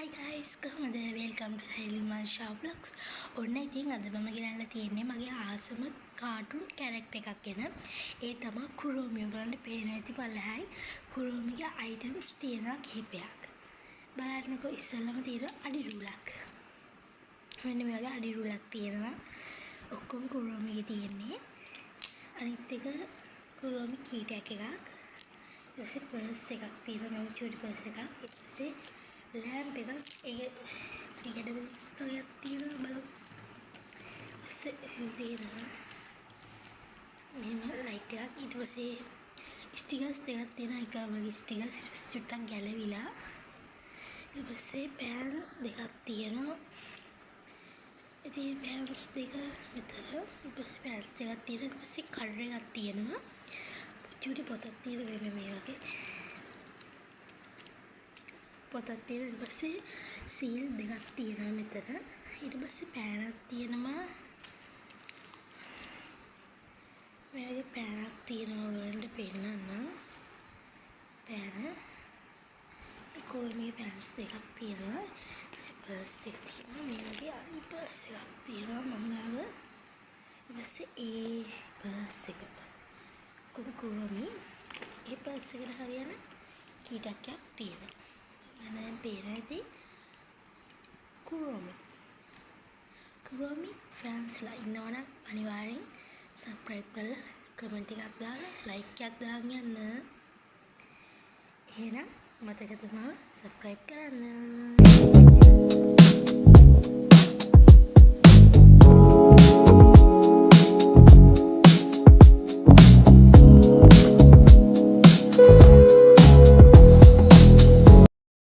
Hi guys, කොහමද? welcome to Sahili Marsha vlogs. ඔන්න ඉතින් අද මම ගෙනල්ලා තියෙන්නේ මගේ ආසම කාටුන් කැරක්ටර් එකක් ගැන. ඒ තමයි කුරෝමි. ඔයගලන්ට පේනවා ඇති බලහයි. කුරෝමිගේ items තියෙනවා කිහිපයක්. බලන්නකෝ ඉස්සෙල්ලම තියෙනවා අඩි රූලක්. මෙන්න මේ වගේ අඩි රූලක් තියෙනවා. ඔක්කොම කුරෝමිගේ තියෙන්නේ. අනිත් එක කුරෝමි කීටයක් එකක්. ඊට පස්සේ පර්ස් එකක් තියෙනවා. මේ චූටි පර්ස් එකක්. ඊට පස්සේ ලෑම්ප් එකක් ඒකට ස්ටෝරියක් තියෙනවා බලමු. තියෙනවා මෙහෙම ලයිට් එකක්. ඊට පස්සේ ස්ටිකර්ස් දෙකක් තියෙනවා. එක වගේ ස්ටිකර්ස් චුට්ටක් ගැලවිලා. ඊට පස්සේ පෑන් දෙකක් තියෙනවා. ඉතින් පෑන්ස් දෙක මෙතන. ඊට පස්සේ පෑන්ස් දෙකක් තියෙනවා. ඊට පස්සේ කඩර් එකක් තියෙනවා. චූටි පොතක් තියෙනවා මේ වගේ. පොතක් තියෙනවා. ඊට පස්සේ සීල් දෙකක් තියෙනවා මෙතන. ඊට පස්සේ පෑනක් තියෙනවා. මේ වගේ පෑනක් තියෙනවා ඔයගොල්ලන්ට පෙන්නන්නම්. පෑන කුරෝමිගේ පෑන්ස් දෙකක් තියෙනවා. ඊට පස්සේ පර්ස් එකක් තියෙනවා. මේ වගේ අනිත් පර්ස් එකක් තියෙනවා මම ගාව. ඊට පස්සේ ඒ පර්ස් එක කුරෝමි ඒ පර්ස් එකට හරියන කීටක් තියෙනවා. දැන් පේනවා ඇති කුරෝමි ෆෑන්ස්ලා ඉන්නවනම් අනිවාර්යෙන් සබ්ස්ක්‍රයිබ් කරලා කමෙන්ට් එකක් දාලා ලයික් එකක් දාන්න යන්න. එහෙනම් මතක තබා සබ්ස්ක්‍රයිබ් කරන්න.